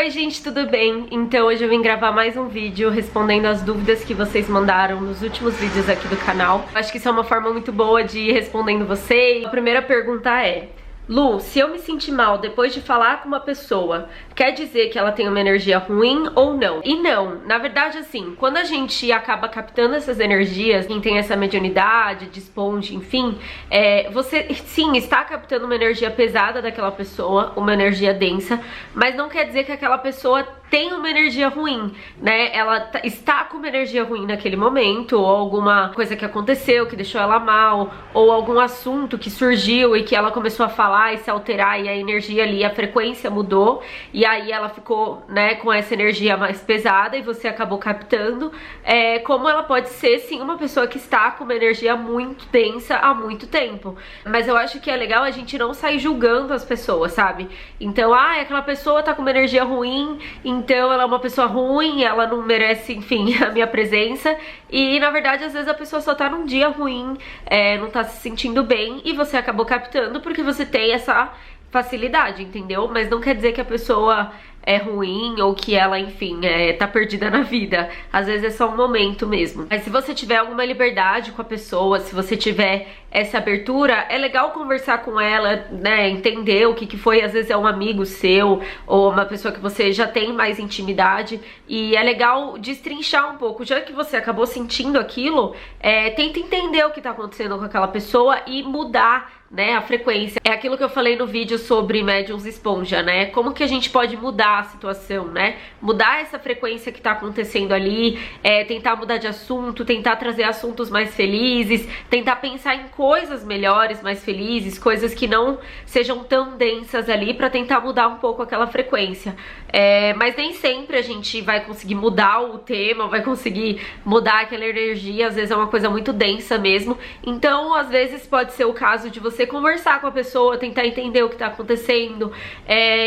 Oi gente, tudo bem? Então hoje eu vim gravar mais um vídeo respondendo as dúvidas que vocês mandaram nos últimos vídeos aqui do canal. Acho que isso é uma forma muito boa de ir respondendo vocês. A primeira pergunta é: Lu, se eu me sentir mal depois de falar com uma pessoa, quer dizer que ela tem uma energia ruim ou não? E não, na verdade assim, quando a gente acaba captando essas energias, quem tem essa mediunidade, de esponja, enfim, você sim está captando uma energia pesada daquela pessoa, uma energia densa, mas não quer dizer que aquela pessoa tem uma energia ruim, né? Ela está com uma energia ruim naquele momento, ou alguma coisa que aconteceu, que deixou ela mal, ou algum assunto que surgiu e que ela começou a falar e se alterar e a energia ali, a frequência mudou, e aí ela ficou, né, com essa energia mais pesada e você acabou captando. Como ela pode ser, sim, uma pessoa que está com uma energia muito densa há muito tempo. Mas eu acho que é legal a gente não sair julgando as pessoas, sabe? Então, aquela pessoa tá com uma energia ruim, então ela é uma pessoa ruim, ela não merece, enfim, a minha presença. E na verdade, às vezes a pessoa só tá num dia ruim, não tá se sentindo bem, e você acabou captando porque você tem essa facilidade, entendeu? Mas não quer dizer que a pessoa é ruim ou que ela, enfim, tá perdida na vida. Às vezes é só um momento mesmo. Mas se você tiver alguma liberdade com a pessoa, se você tiver essa abertura, é legal conversar com ela, né, entender o que foi. Às vezes é um amigo seu ou uma pessoa que você já tem mais intimidade, e é legal destrinchar um pouco. Já que você acabou sentindo aquilo, tenta entender o que tá acontecendo com aquela pessoa e mudar, né, a frequência. É aquilo que eu falei no vídeo sobre médiums esponja, né? Como que a gente pode mudar a situação, né? Mudar essa frequência que tá acontecendo ali, tentar mudar de assunto, tentar trazer assuntos mais felizes, tentar pensar em coisas melhores, mais felizes, coisas que não sejam tão densas ali, pra tentar mudar um pouco aquela frequência. Mas nem sempre a gente vai conseguir mudar o tema, vai conseguir mudar aquela energia. Às vezes é uma coisa muito densa mesmo. Então, às vezes pode ser o caso de você conversar com a pessoa, tentar entender o que tá acontecendo,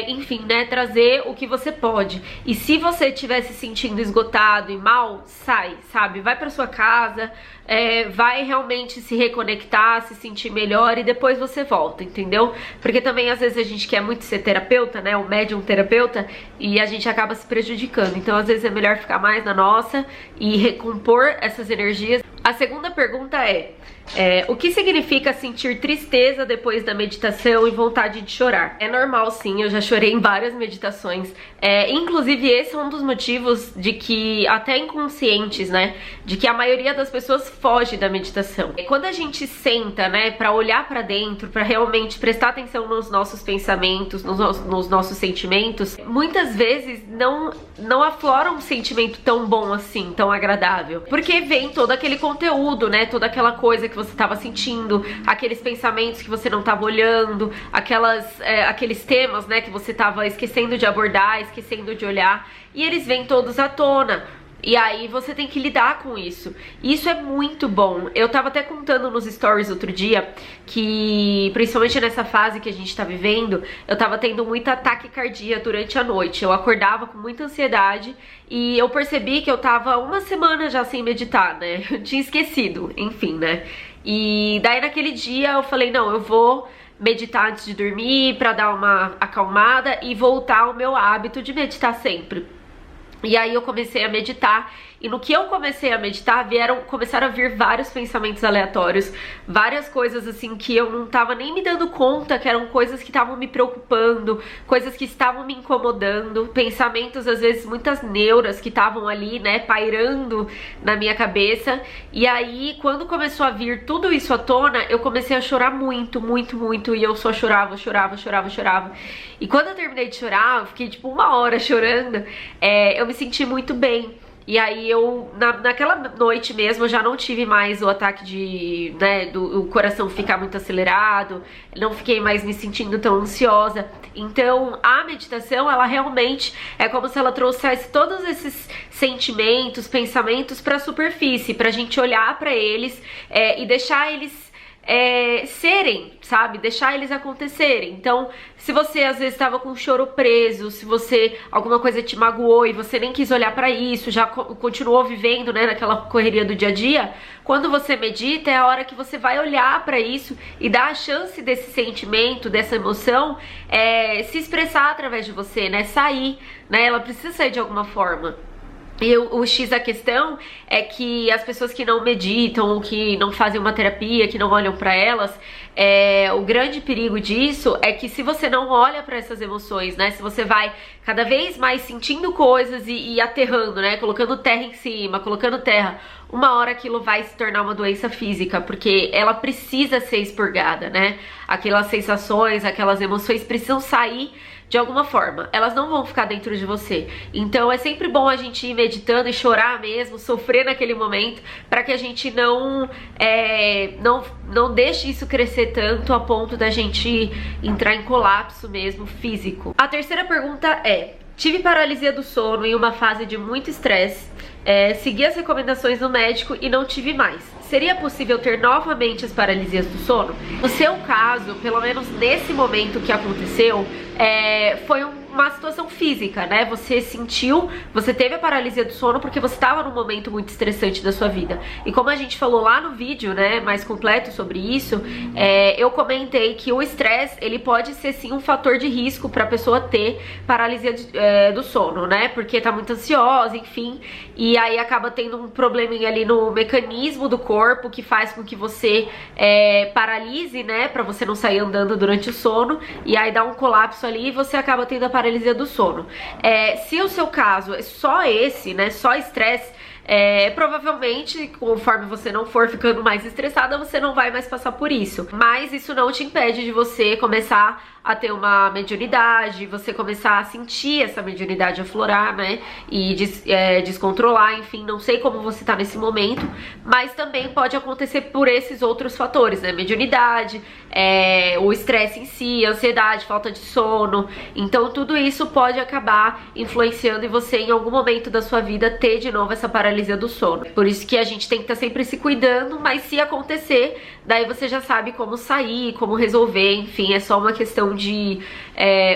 enfim, né, trazer o que você pode. E se você estiver se sentindo esgotado e mal, sai, sabe? Vai pra sua casa, vai realmente se reconectar, se sentir melhor, e depois você volta, entendeu? Porque também às vezes a gente quer muito ser terapeuta, né, o médium terapeuta, e a gente acaba se prejudicando. Então às vezes é melhor ficar mais na nossa e recompor essas energias. A segunda pergunta o que significa sentir tristeza depois da meditação e vontade de chorar? É normal, sim, eu já chorei em várias meditações. Inclusive esse é um dos motivos de que, até inconscientes, né, de que a maioria das pessoas foge da meditação. Quando a gente senta, né, pra olhar pra dentro, pra realmente prestar atenção nos nossos pensamentos, nos nossos sentimentos, muitas vezes não aflora um sentimento tão bom assim, tão agradável. Porque vem todo aquele conteúdo, né, toda aquela coisa que você estava sentindo, aqueles pensamentos que você não estava olhando, aqueles temas, né, que você estava esquecendo de abordar, esquecendo de olhar, e eles vêm todos à tona. E aí você tem que lidar com isso. E isso é muito bom. Eu tava até contando nos stories outro dia que, principalmente nessa fase que a gente tá vivendo, eu tava tendo muita taquicardia durante a noite. Eu acordava com muita ansiedade e eu percebi que eu tava uma semana já sem meditar, né? Eu tinha esquecido, enfim, né? E daí naquele dia eu falei, não, eu vou meditar antes de dormir pra dar uma acalmada e voltar ao meu hábito de meditar sempre. E aí eu comecei a meditar, e no que eu comecei a meditar, começaram a vir vários pensamentos aleatórios, várias coisas assim que eu não tava nem me dando conta, que eram coisas que estavam me preocupando, coisas que estavam me incomodando, pensamentos, às vezes muitas neuras que estavam ali, né, pairando na minha cabeça. E aí, quando começou a vir tudo isso à tona, eu comecei a chorar muito, muito, muito, e eu só chorava, chorava, chorava, chorava. E quando eu terminei de chorar, eu fiquei tipo uma hora chorando, eu me senti muito bem. E aí naquela noite mesmo, eu já não tive mais o ataque do coração ficar muito acelerado, não fiquei mais me sentindo tão ansiosa. Então a meditação, ela realmente é como se ela trouxesse todos esses sentimentos, pensamentos pra superfície, pra gente olhar pra eles e deixar eles serem, sabe? Deixar eles acontecerem. Então, se você às vezes estava com o choro preso, se você alguma coisa te magoou e você nem quis olhar pra isso, já continuou vivendo, né, naquela correria do dia a dia, quando você medita é a hora que você vai olhar pra isso e dar a chance desse sentimento, dessa emoção se expressar através de você, né? Sair, né? Ela precisa sair de alguma forma. E o X da questão é que as pessoas que não meditam, que não fazem uma terapia, que não olham pra elas, o grande perigo disso é que se você não olha pra essas emoções, né, se você vai cada vez mais sentindo coisas e aterrando, né, colocando terra em cima, colocando terra, uma hora aquilo vai se tornar uma doença física, porque ela precisa ser expurgada, né, aquelas sensações, aquelas emoções precisam sair de alguma forma, elas não vão ficar dentro de você. Então é sempre bom a gente ir meditando e chorar mesmo, sofrer naquele momento, para que a gente não deixe isso crescer tanto a ponto da gente entrar em colapso mesmo físico. A terceira pergunta é: tive paralisia do sono em uma fase de muito estresse, segui as recomendações do médico e não tive mais. Seria possível ter novamente as paralisias do sono? No seu caso, pelo menos nesse momento que aconteceu, foi uma situação física, né? Você sentiu, você teve a paralisia do sono porque você estava num momento muito estressante da sua vida. E como a gente falou lá no vídeo, né, mais completo sobre isso, eu comentei que o estresse, ele pode ser sim um fator de risco para a pessoa ter paralisia do sono, né? Porque tá muito ansiosa, enfim, e aí acaba tendo um probleminha ali no mecanismo do corpo que faz com que você paralise, né, para você não sair andando durante o sono, e aí dá um colapso ali e você acaba tendo a paralisia do sono. Se o seu caso é só esse, né, só estresse, provavelmente, conforme você não for ficando mais estressada, você não vai mais passar por isso. Mas isso não te impede de você começar a ter uma mediunidade, você começar a sentir essa mediunidade aflorar, né, e descontrolar, enfim, não sei como você tá nesse momento, mas também pode acontecer por esses outros fatores, né, mediunidade, o estresse em si, ansiedade, falta de sono, então tudo isso pode acabar influenciando em você em algum momento da sua vida ter de novo essa paralisia do sono. Por isso que a gente tem que estar sempre se cuidando, mas se acontecer, daí você já sabe como sair, como resolver, enfim, é só uma questão de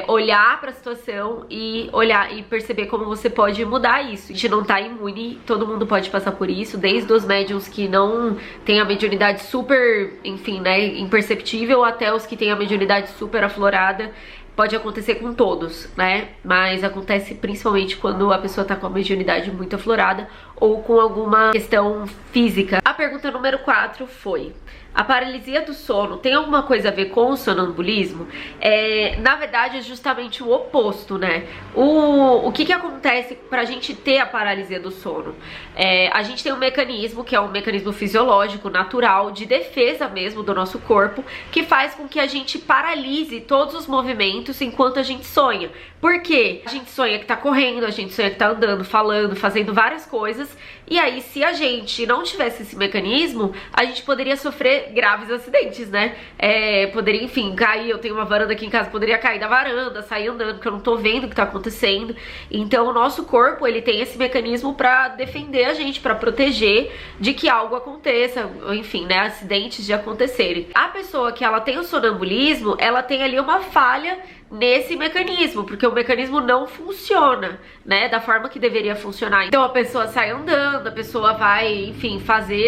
olhar pra situação e olhar e perceber como você pode mudar isso. A gente não tá imune, todo mundo pode passar por isso, desde os médiums que não têm a mediunidade super, enfim, né, imperceptível, até os que têm a mediunidade super aflorada. Pode acontecer com todos, né? Mas acontece principalmente quando a pessoa tá com a mediunidade muito aflorada ou com alguma questão física. A pergunta número 4 foi: a paralisia do sono tem alguma coisa a ver com o sonambulismo? Na verdade é justamente o oposto, né? O que acontece pra gente ter a paralisia do sono? A gente tem um mecanismo, que é um mecanismo fisiológico, natural, de defesa mesmo do nosso corpo, que faz com que a gente paralise todos os movimentos enquanto a gente sonha. Por quê? A gente sonha que tá correndo, a gente sonha que tá andando, falando, fazendo várias coisas, e aí se a gente não tivesse esse mecanismo, a gente poderia sofrer graves acidentes, né? Poderia, enfim, cair, eu tenho uma varanda aqui em casa, poderia cair da varanda, sair andando, porque eu não tô vendo o que tá acontecendo. Então o nosso corpo, ele tem esse mecanismo pra defender a gente, pra proteger de que algo aconteça, enfim, né, acidentes de acontecerem. A pessoa que ela tem o sonambulismo, ela tem ali uma falha nesse mecanismo, porque o mecanismo não funciona, né, da forma que deveria funcionar. Então a pessoa sai andando, a pessoa vai, enfim,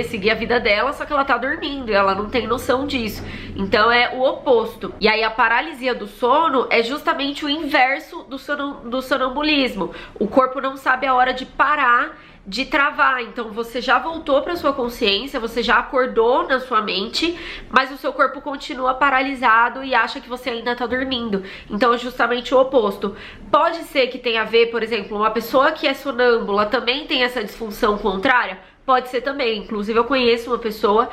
seguir a vida dela, só que ela tá dormindo e ela não tem noção disso. Então é o oposto. E aí a paralisia do sono é justamente o inverso do sonambulismo. O corpo não sabe a hora de parar, de travar. Então você já voltou para sua consciência, você já acordou na sua mente, mas o seu corpo continua paralisado e acha que você ainda tá dormindo. Então é justamente o oposto. Pode ser que tenha a ver, por exemplo, uma pessoa que é sonâmbula também tem essa disfunção contrária? Pode ser também. Inclusive eu conheço uma pessoa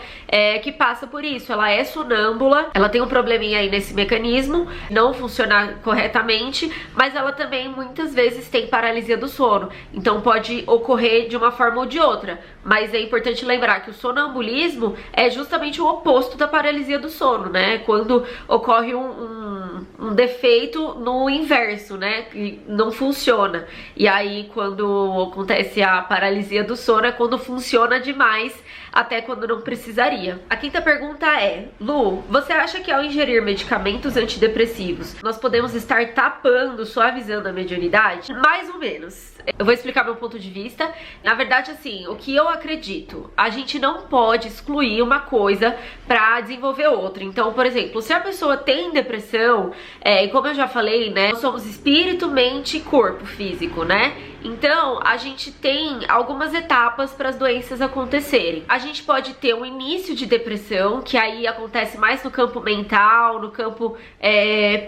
que passa por isso. Ela é sonâmbula, ela tem um probleminha aí nesse mecanismo, não funciona corretamente, mas ela também muitas vezes tem paralisia do sono. Então pode ocorrer de uma forma ou de outra. Mas é importante lembrar que o sonambulismo é justamente o oposto da paralisia do sono, né? Quando ocorre um defeito no inverso, né? Que não funciona. E aí quando acontece a paralisia do sono é quando funciona demais até quando não precisaria. A quinta pergunta é: Lu, você acha que ao ingerir medicamentos antidepressivos, nós podemos estar tapando, suavizando a mediunidade? Mais ou menos. Eu vou explicar meu ponto de vista. Na verdade, assim, o que eu acredito, a gente não pode excluir uma coisa pra desenvolver outra. Então, por exemplo, se a pessoa tem depressão, e como eu já falei, né, nós somos espírito, mente e corpo físico, né? Então, a gente tem algumas etapas para as doenças acontecerem. A gente pode ter um início de depressão, que aí acontece mais no campo mental, no campo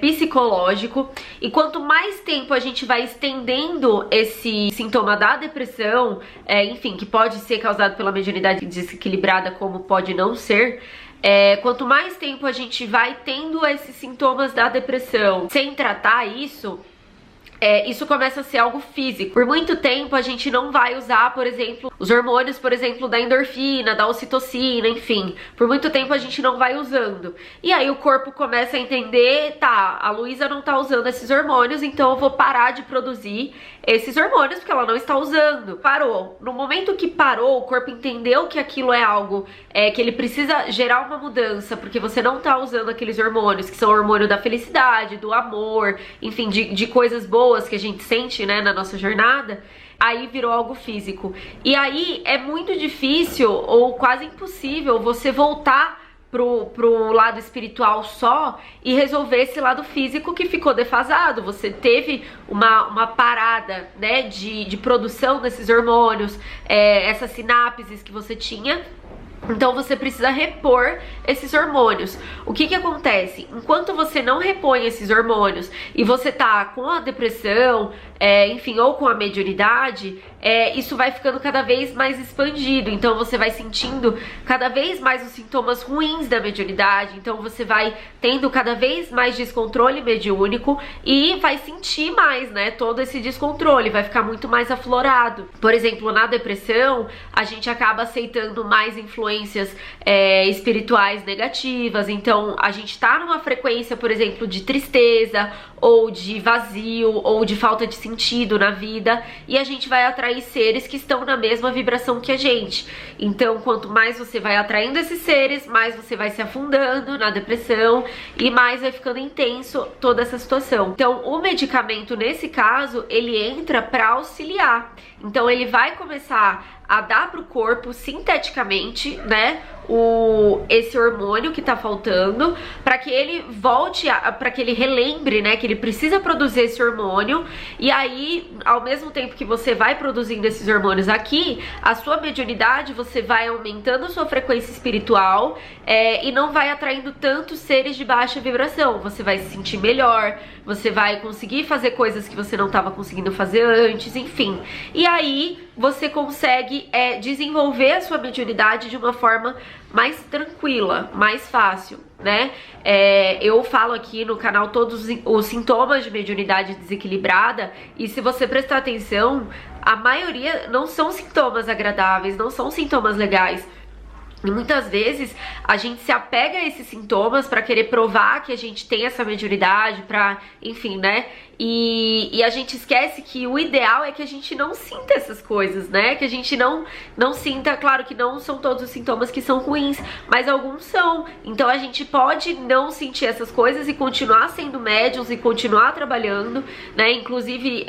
psicológico. E quanto mais tempo a gente vai estendendo esse sintoma da depressão, enfim, que pode ser causado pela mediunidade desequilibrada, como pode não ser, quanto mais tempo a gente vai tendo esses sintomas da depressão sem tratar isso, isso começa a ser algo físico. Por muito tempo a gente não vai usar, por exemplo, os hormônios, por exemplo, da endorfina, da ocitocina, enfim. Por muito tempo a gente não vai usando. E aí o corpo começa a entender, tá, a Luísa não tá usando esses hormônios, então eu vou parar de produzir esses hormônios porque ela não está usando. Parou. No momento que parou, o corpo entendeu que aquilo é algo que ele precisa gerar uma mudança, porque você não tá usando aqueles hormônios, que são o hormônio da felicidade, do amor, enfim, de coisas boas que a gente sente, né, na nossa jornada. Aí virou algo físico. E aí é muito difícil ou quase impossível você voltar pro lado espiritual só e resolver esse lado físico que ficou defasado. Você teve uma parada, né, de produção desses hormônios, essas sinapses que você tinha. Então você precisa repor esses hormônios. O que acontece? Enquanto você não repõe esses hormônios e você tá com a depressão, enfim, ou com a mediunidade, isso vai ficando cada vez mais expandido. Então você vai sentindo cada vez mais os sintomas ruins da mediunidade. Então você vai tendo cada vez mais descontrole mediúnico e vai sentir mais, né, todo esse descontrole, vai ficar muito mais aflorado. Por exemplo, na depressão, a gente acaba aceitando mais influências espirituais negativas. Então a gente tá numa frequência, por exemplo, de tristeza, ou de vazio, ou de falta de sentido na vida, e a gente vai atrair seres que estão na mesma vibração que a gente. Então quanto mais você vai atraindo esses seres, mais você vai se afundando na depressão e mais vai ficando intenso toda essa situação. Então o medicamento, nesse caso, ele entra para auxiliar. Então ele vai começar a dar pro corpo sinteticamente, né, esse hormônio que tá faltando, para que ele volte, para que ele relembre, né, que ele precisa produzir esse hormônio. E aí, ao mesmo tempo que você vai produzindo esses hormônios aqui, a sua mediunidade, você vai aumentando a sua frequência espiritual, e não vai atraindo tantos seres de baixa vibração. Você vai se sentir melhor, você vai conseguir fazer coisas que você não estava conseguindo fazer antes, enfim. E aí você consegue desenvolver a sua mediunidade de uma forma mais tranquila, mais fácil, né? Eu falo aqui no canal todos os sintomas de mediunidade desequilibrada, e se você prestar atenção, a maioria não são sintomas agradáveis, não são sintomas legais. E muitas vezes a gente se apega a esses sintomas pra querer provar que a gente tem essa mediunidade, pra, enfim, né? E a gente esquece que o ideal é que a gente não sinta essas coisas, né? Que a gente não sinta, claro que não são todos os sintomas que são ruins, mas alguns são. Então a gente pode não sentir essas coisas e continuar sendo médiums e continuar trabalhando, né? Inclusive,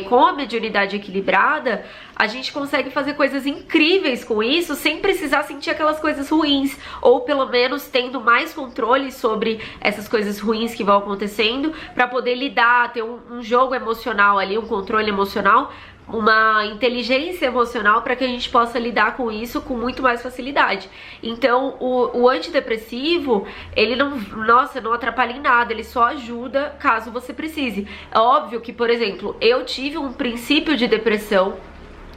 com a mediunidade equilibrada, a gente consegue fazer coisas incríveis com isso sem precisar sentir aquelas coisas ruins, ou pelo menos tendo mais controle sobre essas coisas ruins que vão acontecendo, pra poder lidar, ter um jogo emocional ali, um controle emocional, uma inteligência emocional, para que a gente possa lidar com isso com muito mais facilidade. Então o antidepressivo, ele não atrapalha em nada, ele só ajuda caso você precise. É óbvio que, por exemplo, eu tive um princípio de depressão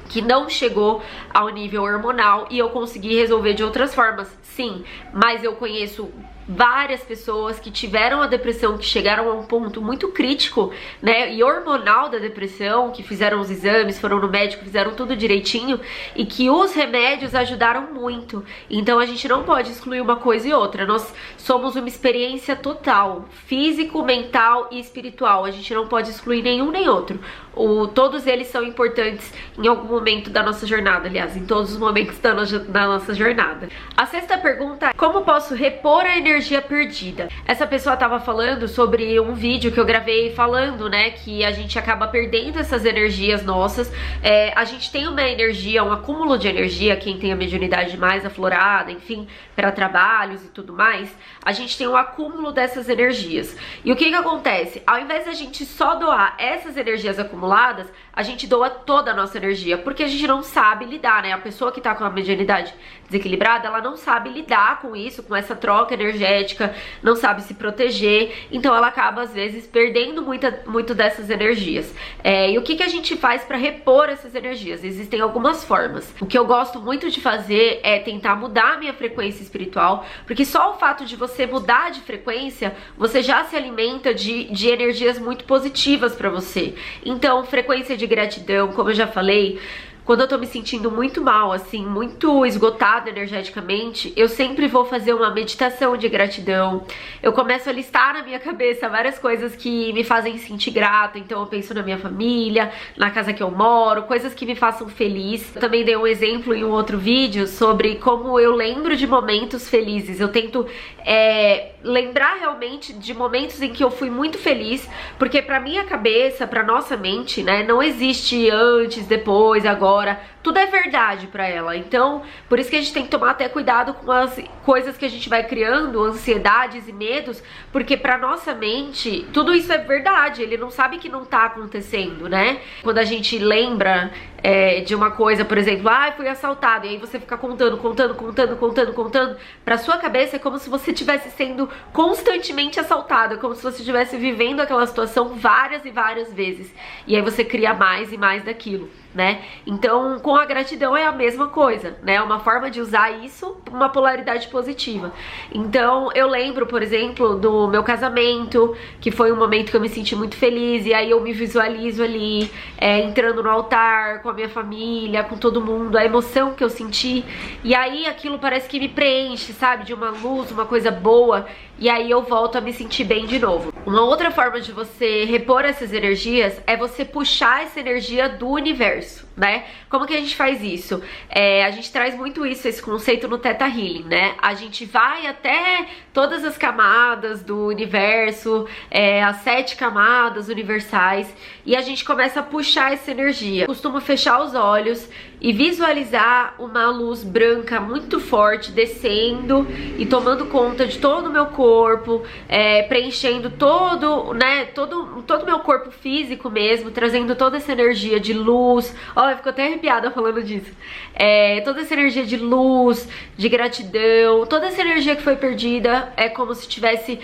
que não chegou ao nível hormonal e eu consegui resolver de outras formas, sim, mas eu conheço várias pessoas que tiveram a depressão, que chegaram a um ponto muito crítico, né, e hormonal da depressão, que fizeram os exames, foram no médico, fizeram tudo direitinho, e que os remédios ajudaram muito. Então a gente não pode excluir uma coisa e outra. Nós somos uma experiência total, físico, mental e espiritual. A gente não pode excluir nenhum nem outro. Todos eles são importantes em algum momento da nossa jornada, aliás, em todos os momentos da nossa jornada. A sexta pergunta é: como posso repor a energia perdida? Essa pessoa estava falando sobre um vídeo que eu gravei falando, né, que a gente acaba perdendo essas energias nossas. A gente tem uma energia, um acúmulo de energia, quem tem a mediunidade mais aflorada, enfim, para trabalhos e tudo mais, a gente tem um acúmulo dessas energias. E o que acontece? Ao invés da gente só doar essas energias acumuladas, a gente doa toda a nossa energia, porque a gente não sabe lidar, né? A pessoa que tá com a mediunidade desequilibrada, ela não sabe lidar com isso, com essa troca energética, não sabe se proteger, então ela acaba às vezes perdendo muito dessas energias. E o que a gente faz para repor essas energias? Existem algumas formas. O que eu gosto muito de fazer é tentar mudar a minha frequência espiritual, porque só o fato de você mudar de frequência, você já se alimenta de energias muito positivas para você. Então, frequência de gratidão, como eu já falei, quando eu tô me sentindo muito mal, assim, muito esgotada energeticamente, eu sempre vou fazer uma meditação de gratidão. Eu começo a listar na minha cabeça várias coisas que me fazem sentir grata. Então eu penso na minha família, na casa que eu moro, coisas que me façam feliz. Eu também dei um exemplo em um outro vídeo sobre como eu lembro de momentos felizes. Eu tento lembrar realmente de momentos em que eu fui muito feliz, porque pra minha cabeça, pra nossa mente, né, não existe antes, depois, agora. Tudo é verdade pra ela. Então, por isso que a gente tem que tomar até cuidado com as coisas que a gente vai criando, ansiedades e medos, porque pra nossa mente, tudo isso é verdade. Ele não sabe que não tá acontecendo, né? Quando a gente lembra de uma coisa, por exemplo, fui assaltado, e aí você fica contando, pra sua cabeça é como se você estivesse sendo constantemente assaltado, é como se você estivesse vivendo aquela situação várias e várias vezes, e aí você cria mais e mais daquilo, né? Então, com a gratidão é a mesma coisa, né? É uma forma de usar isso pra uma polaridade positiva. Então, eu lembro, por exemplo, do meu casamento, que foi um momento que eu me senti muito feliz, e aí eu me visualizo ali, entrando no altar, com a minha família, com todo mundo, a emoção que eu senti, e aí aquilo parece que me preenche, sabe? De uma luz, uma coisa boa, e aí eu volto a me sentir bem de novo. Uma outra forma de você repor essas energias é você puxar essa energia do universo, né? Como que a gente faz isso? A gente traz muito esse conceito no Theta Healing, né? A gente vai até todas as camadas do universo, as 7 camadas universais, e a gente começa a puxar essa energia. Eu costumo fechar os olhos e visualizar uma luz branca muito forte descendo e tomando conta de todo o meu corpo, preenchendo todo o meu corpo físico mesmo, trazendo toda essa energia de luz. Eu fico até arrepiada falando disso. Toda essa energia de luz, de gratidão, toda essa energia que foi perdida é como se estivesse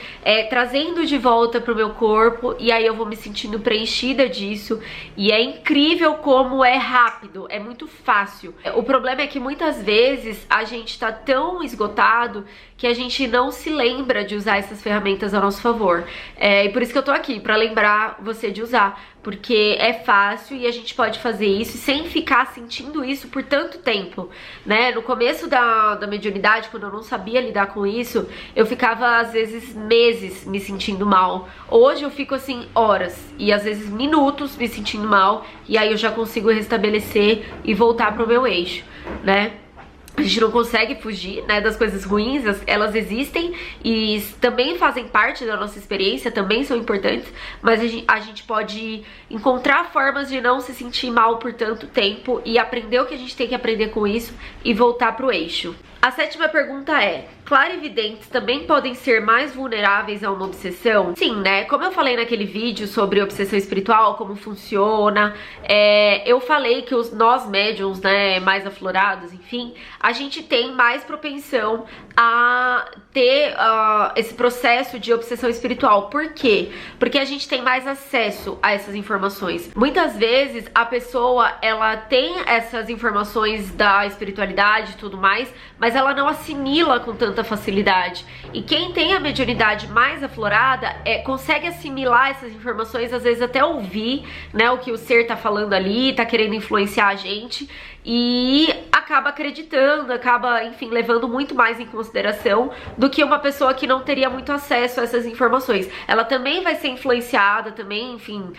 trazendo de volta pro meu corpo, e aí eu vou me sentindo preenchida disso, e é incrível como é rápido, é muito fácil. O problema é que muitas vezes a gente tá tão esgotado que a gente não se lembra de usar essas ferramentas a nosso favor. E por isso que eu tô aqui, pra lembrar você de usar, porque é fácil e a gente pode fazer isso sem ficar sentindo isso por tanto tempo, né? No começo da mediunidade, quando eu não sabia lidar com isso, eu ficava às vezes meses me sentindo mal. Hoje eu fico assim horas e às vezes minutos me sentindo mal, e aí eu já consigo restabelecer e voltar pro meu eixo, né? A gente não consegue fugir, né, das coisas ruins, elas existem e também fazem parte da nossa experiência, também são importantes, mas a gente pode encontrar formas de não se sentir mal por tanto tempo e aprender o que a gente tem que aprender com isso e voltar pro eixo. A 7ª pergunta é: clarividentes também podem ser mais vulneráveis a uma obsessão? Sim, né? Como eu falei naquele vídeo sobre obsessão espiritual, como funciona, eu falei que nós médiums, né, mais aflorados, enfim, a gente tem mais propensão a ter esse processo de obsessão espiritual. Por quê? Porque a gente tem mais acesso a essas informações. Muitas vezes a pessoa, ela tem essas informações da espiritualidade e tudo mais, mas ela não assimila com tanta facilidade. E quem tem a mediunidade mais aflorada consegue assimilar essas informações, às vezes até ouvir, né, o que o ser tá falando ali, tá querendo influenciar a gente, e acaba acreditando, acaba, enfim, levando muito mais em consideração do que uma pessoa que não teria muito acesso a essas informações. Ela também vai ser influenciada, também, enfim,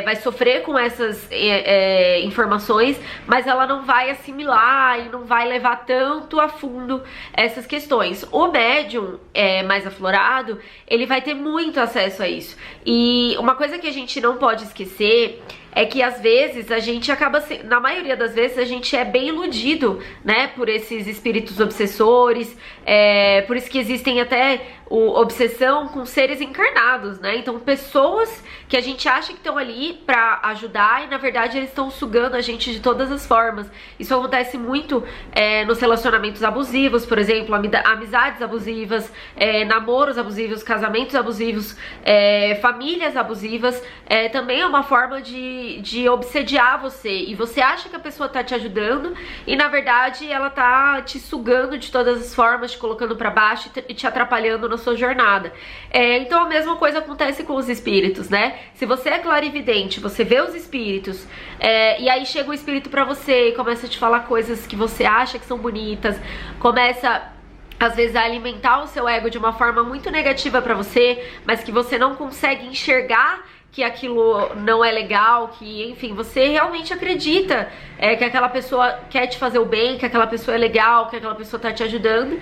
vai sofrer com essas informações, mas ela não vai assimilar e não vai levar tanto a fundo essas questões. O médium mais aflorado, ele vai ter muito acesso a isso. E uma coisa que a gente não pode esquecer é que às vezes a gente acaba, na maioria das vezes, a gente é bem iludido, né, por esses espíritos obsessores, por isso que existem até obsessão com seres encarnados, né, então pessoas que a gente acha que estão ali pra ajudar e na verdade eles estão sugando a gente de todas as formas. Isso acontece muito nos relacionamentos abusivos, por exemplo, amizades abusivas, namoros abusivos, casamentos abusivos, famílias abusivas, também é uma forma de obsediar você, e você acha que a pessoa tá te ajudando e na verdade ela tá te sugando de todas as formas, te colocando pra baixo e te atrapalhando na sua jornada. Então a mesma coisa acontece com os espíritos, né? Se você é clarividente, você vê os espíritos, e aí chega o espírito pra você e começa a te falar coisas que você acha que são bonitas, começa às vezes a alimentar o seu ego de uma forma muito negativa pra você, mas que você não consegue enxergar que aquilo não é legal, que, enfim, você realmente acredita que aquela pessoa quer te fazer o bem, que aquela pessoa é legal, que aquela pessoa tá te ajudando,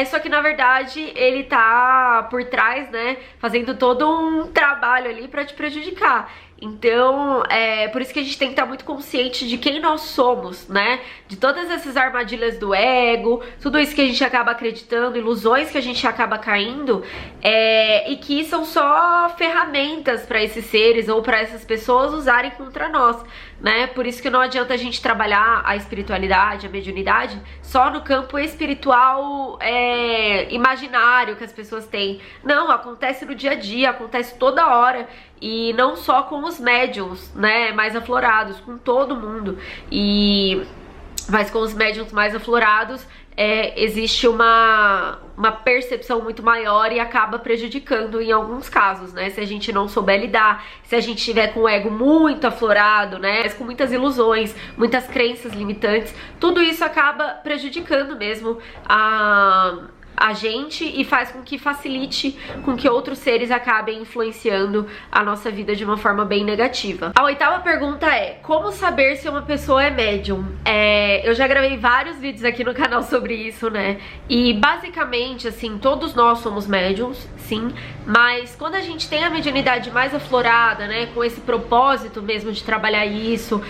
só que na verdade ele tá por trás, né, fazendo todo um trabalho ali pra te prejudicar. Então, por isso que a gente tem que estar muito consciente de quem nós somos, né? De todas essas armadilhas do ego, tudo isso que a gente acaba acreditando, ilusões que a gente acaba caindo, e que são só ferramentas para esses seres ou para essas pessoas usarem contra nós, né? Por isso que não adianta a gente trabalhar a espiritualidade, a mediunidade, só no campo espiritual imaginário que as pessoas têm. Não, acontece no dia a dia, acontece toda hora. E não só com os médiums, né, mais aflorados, com todo mundo. Mas com os médiums mais aflorados existe uma percepção muito maior e acaba prejudicando em alguns casos, né? Se a gente não souber lidar, se a gente tiver com o ego muito aflorado, né? Com muitas ilusões, muitas crenças limitantes, tudo isso acaba prejudicando mesmo a gente e faz com que facilite com que outros seres acabem influenciando a nossa vida de uma forma bem negativa. A oitava pergunta é: como saber se uma pessoa é médium? Eu já gravei vários vídeos aqui no canal sobre isso, né? E basicamente, assim, todos nós somos médiums, sim, mas quando a gente tem a mediunidade mais aflorada, né, com esse propósito mesmo de trabalhar isso,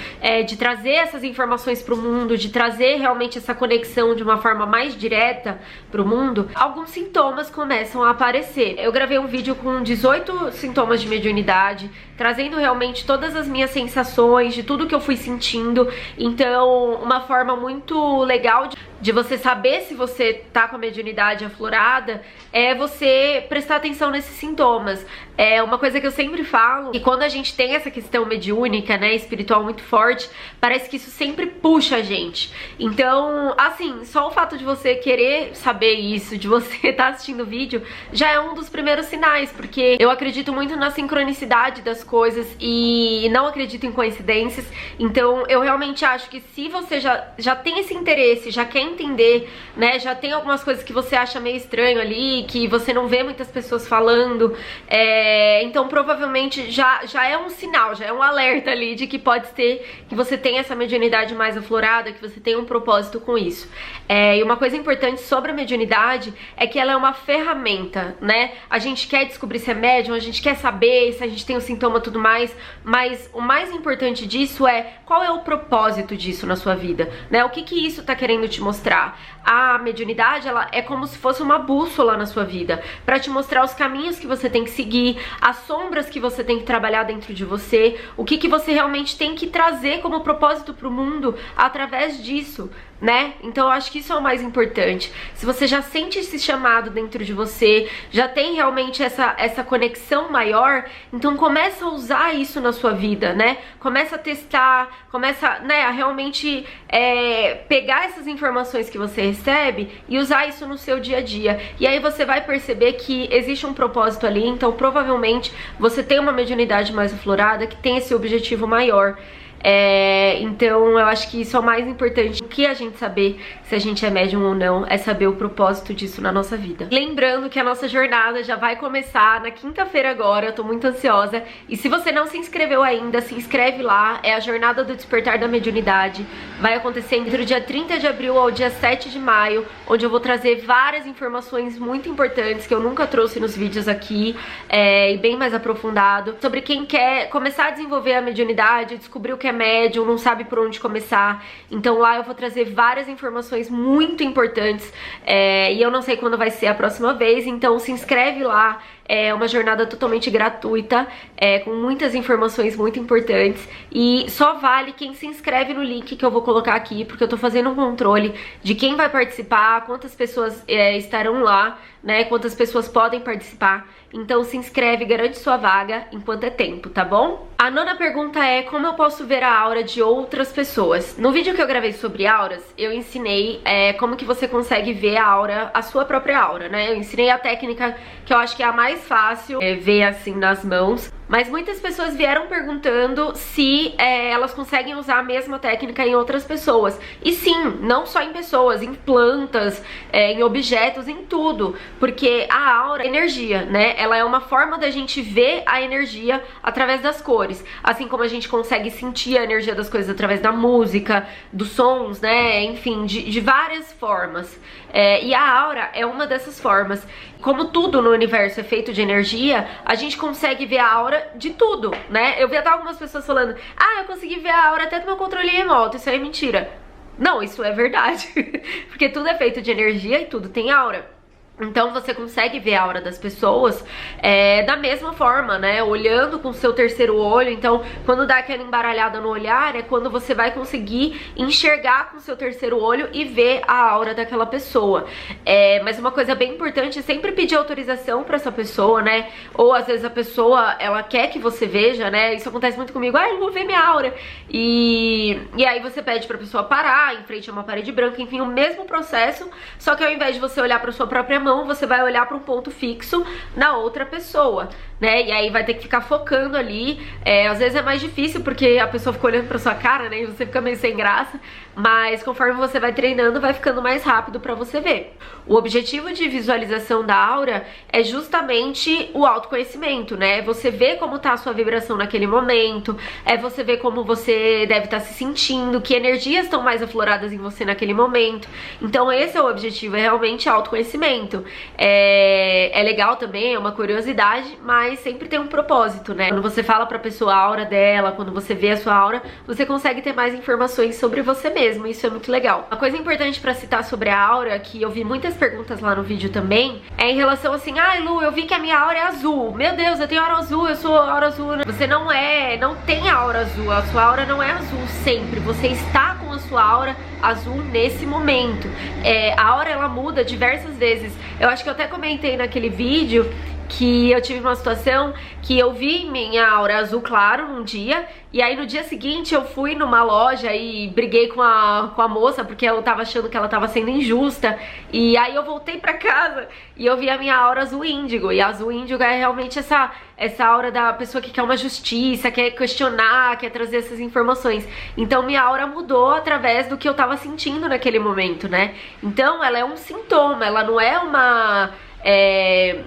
de trazer essas informações pro mundo, de trazer realmente essa conexão de uma forma mais direta pro mundo, alguns sintomas começam a aparecer. Eu gravei um vídeo com 18 sintomas de mediunidade, trazendo realmente todas as minhas sensações, de tudo que eu fui sentindo. Então, uma forma muito legal de você saber se você tá com a mediunidade aflorada é você prestar atenção nesses sintomas. É uma coisa que eu sempre falo, que quando a gente tem essa questão mediúnica, né, espiritual muito forte, parece que isso sempre puxa a gente. Então, assim, só o fato de você querer saber isso, de você estar assistindo o vídeo, já é um dos primeiros sinais, porque eu acredito muito na sincronicidade das coisas e não acredito em coincidências. Então, eu realmente acho que se você já tem esse interesse, já quer entender, né, já tem algumas coisas que você acha meio estranho ali, que você não vê muitas pessoas falando, então provavelmente já é um sinal, já é um alerta ali de que pode ser que você tenha essa mediunidade mais aflorada, que você tenha um propósito com isso. E uma coisa importante sobre a mediunidade é que ela é uma ferramenta, né? A gente quer descobrir se é médium, a gente quer saber se a gente tem o sintoma pessoa, tudo mais, mas o mais importante disso é qual é o propósito disso na sua vida, né? O que que isso tá querendo te mostrar? A mediunidade, ela é como se fosse uma bússola na sua vida, pra te mostrar os caminhos que você tem que seguir, as sombras que você tem que trabalhar dentro de você, o que que você realmente tem que trazer como propósito pro mundo através disso, né? Então eu acho que isso é o mais importante. Se você já sente esse chamado dentro de você, já tem realmente essa conexão maior, então começa a usar isso na sua vida, né? Começa a testar, começa, né, a realmente pegar essas informações que você recebe e usar isso no seu dia a dia. E aí você vai perceber que existe um propósito ali, então provavelmente você tem uma mediunidade mais aflorada que tem esse objetivo maior. Então eu acho que isso é o mais importante. O que a gente saber se a gente é médium ou não é saber o propósito disso na nossa vida. Lembrando que a nossa jornada já vai começar na quinta-feira agora, eu tô muito ansiosa. E se você não se inscreveu ainda, se inscreve lá. É a Jornada do Despertar da Mediunidade. Vai acontecer entre o dia 30 de abril ao dia 7 de maio, onde eu vou trazer várias informações muito importantes que eu nunca trouxe nos vídeos aqui, e bem mais aprofundado, sobre quem quer começar a desenvolver a mediunidade, descobrir o que é médium, não sabe por onde começar. Então lá eu vou trazer várias informações muito importantes, e eu não sei quando vai ser a próxima vez, então se inscreve lá. É uma jornada totalmente gratuita, com muitas informações muito importantes, e só vale quem se inscreve no link que eu vou colocar aqui, porque eu tô fazendo um controle de quem vai participar, quantas pessoas estarão lá, né, quantas pessoas podem participar. Então se inscreve, garante sua vaga enquanto é tempo, tá bom? A nona pergunta é: como eu posso ver a aura de outras pessoas? No vídeo que eu gravei sobre auras, eu ensinei como que você consegue ver a aura, a sua própria aura, né? Eu ensinei a técnica que eu acho que é a mais fácil ver assim nas mãos. Mas muitas pessoas vieram perguntando se elas conseguem usar a mesma técnica em outras pessoas. E sim, não só em pessoas, em plantas, em objetos, em tudo. Porque a aura é energia, né? Ela é uma forma da gente ver a energia através das cores. Assim como a gente consegue sentir a energia das coisas através da música, dos sons, né? Enfim, de várias formas. E a aura é uma dessas formas. Como tudo no universo é feito de energia, a gente consegue ver a aura de tudo, né? Eu vi até algumas pessoas falando: ah, eu consegui ver a aura até do meu controle remoto. Isso aí é mentira. Não, isso é verdade. Porque tudo é feito de energia e tudo tem aura. Então você consegue ver a aura das pessoas da mesma forma, né? Olhando com o seu terceiro olho. Então, quando dá aquela embaralhada no olhar, é quando você vai conseguir enxergar com o seu terceiro olho e ver a aura daquela pessoa. Mas uma coisa bem importante é sempre pedir autorização pra essa pessoa, né? Ou às vezes a pessoa, ela quer que você veja, né? Isso acontece muito comigo: ah, eu vou ver minha aura. E aí você pede pra pessoa parar em frente a uma parede branca, enfim, o mesmo processo, só que ao invés de você olhar pra sua própria mão, você vai olhar para um ponto fixo na outra pessoa, né? E aí vai ter que ficar focando ali. Às vezes é mais difícil porque a pessoa fica olhando pra sua cara, né? E você fica meio sem graça. Mas conforme você vai treinando, vai ficando mais rápido pra você ver. O objetivo de visualização da aura é justamente o autoconhecimento, né? Você ver como tá a sua vibração naquele momento, você ver como você deve estar se sentindo, que energias estão mais afloradas em você naquele momento. Então esse é o objetivo, é realmente autoconhecimento. É legal também, é uma curiosidade, mas sempre tem um propósito, né? Quando você fala pra pessoa a aura dela, quando você vê a sua aura, você consegue ter mais informações sobre você mesmo. Isso é muito legal. Uma coisa importante pra citar sobre a aura, que eu vi muitas perguntas lá no vídeo também, é em relação assim: ai, Lu, eu vi que a minha aura é azul. Meu Deus, eu tenho aura azul, eu sou aura azul. Você não tem aura azul. A sua aura não é azul sempre. Você está com a sua aura azul nesse momento. A aura, ela muda diversas vezes. Eu acho que eu até comentei naquele vídeo que eu tive uma situação que eu vi minha aura azul claro num dia, e aí no dia seguinte eu fui numa loja e briguei com a moça porque eu tava achando que ela tava sendo injusta, e aí eu voltei pra casa e eu vi a minha aura azul índigo, e a azul índigo é realmente essa aura da pessoa que quer uma justiça, quer questionar, quer trazer essas informações. Então minha aura mudou através do que eu tava sentindo naquele momento, né? Então ela é um sintoma, ela não é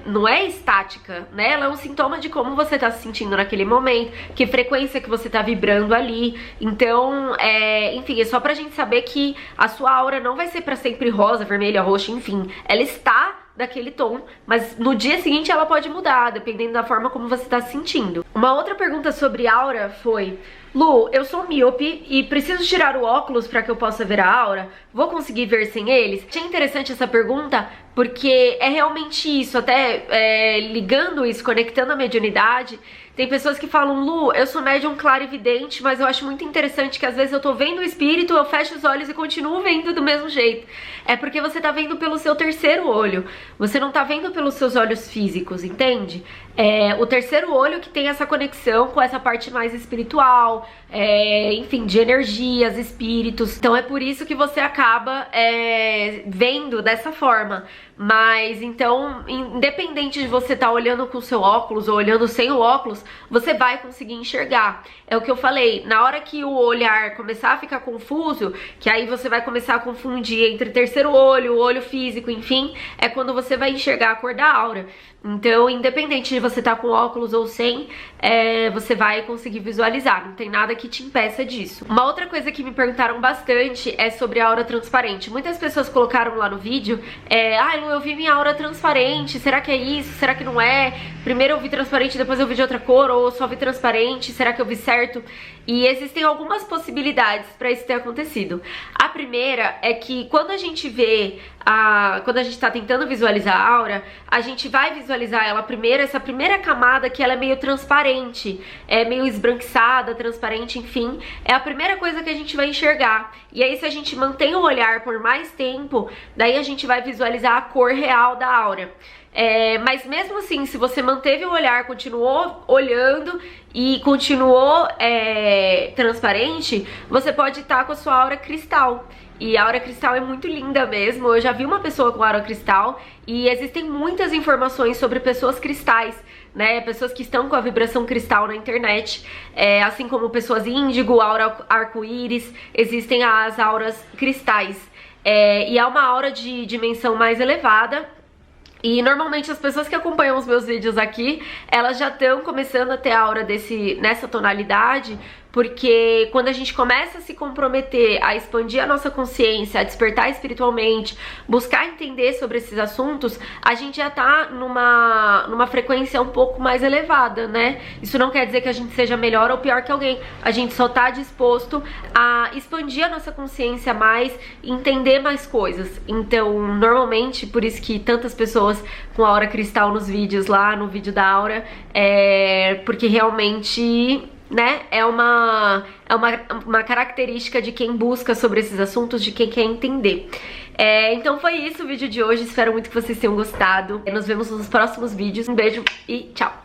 não é estática, né? Ela é um sintoma de como você tá se sentindo naquele momento, que frequência que você tá vibrando ali. Então, enfim, é só pra gente saber que a sua aura não vai ser pra sempre rosa, vermelha, roxa, enfim. Ela está daquele tom, mas no dia seguinte ela pode mudar, dependendo da forma como você tá se sentindo. Uma outra pergunta sobre aura foi: Lu, eu sou míope e preciso tirar o óculos para que eu possa ver a aura? Vou conseguir ver sem eles? Achei interessante essa pergunta porque é realmente isso, até ligando isso, conectando a mediunidade. Tem pessoas que falam: Lu, eu sou médium clarividente, mas eu acho muito interessante que às vezes eu tô vendo o espírito, eu fecho os olhos e continuo vendo do mesmo jeito. É porque você tá vendo pelo seu terceiro olho, você não tá vendo pelos seus olhos físicos, entende? É o terceiro olho que tem essa conexão com essa parte mais espiritual, enfim, de energias, espíritos. Então é por isso que você acaba vendo dessa forma. Mas então, independente de você estar olhando com o seu óculos ou olhando sem o óculos, você vai conseguir enxergar. É o que eu falei, na hora que o olhar começar a ficar confuso, que aí você vai começar a confundir entre terceiro olho, o olho físico, enfim, é quando você vai enxergar a cor da aura. Então, independente de você estar com óculos ou sem, você vai conseguir visualizar, não tem nada que te impeça disso. Uma outra coisa que me perguntaram bastante é sobre a aura transparente. Muitas pessoas colocaram lá no vídeo, ai Lu, eu vi minha aura transparente, será que é isso? Será que não é? Primeiro eu vi transparente, depois eu vi de outra cor, ou só vi transparente, será que eu vi certo? E existem algumas possibilidades para isso ter acontecido. A primeira é que quando a gente vê, quando a gente tá tentando visualizar a aura, a gente vai visualizar ela primeiro, essa primeira camada que ela é meio transparente, é meio esbranquiçada, transparente, enfim, é a primeira coisa que a gente vai enxergar. E aí se a gente mantém o olhar por mais tempo, daí a gente vai visualizar a cor real da aura. Mas mesmo assim, se você manteve o olhar, continuou olhando e continuou transparente, você pode estar com a sua aura cristal. E a aura cristal é muito linda mesmo. Eu já vi uma pessoa com aura cristal e existem muitas informações sobre pessoas cristais, né? Pessoas que estão com a vibração cristal na internet, assim como pessoas índigo, aura arco-íris, existem as auras cristais. E é uma aura de dimensão mais elevada. E normalmente as pessoas que acompanham os meus vídeos aqui, elas já estão começando a ter a aura nessa tonalidade, porque quando a gente começa a se comprometer a expandir a nossa consciência, a despertar espiritualmente, buscar entender sobre esses assuntos, a gente já tá numa frequência um pouco mais elevada, né? Isso não quer dizer que a gente seja melhor ou pior que alguém, a gente só tá disposto a expandir a nossa consciência mais, entender mais coisas. Então, normalmente, por isso que tantas pessoas com aura cristal nos vídeos lá, no vídeo da aura, porque realmente, né, é uma característica de quem busca sobre esses assuntos, de quem quer entender. Então foi isso o vídeo de hoje, espero muito que vocês tenham gostado. Nos vemos nos próximos vídeos, um beijo e tchau!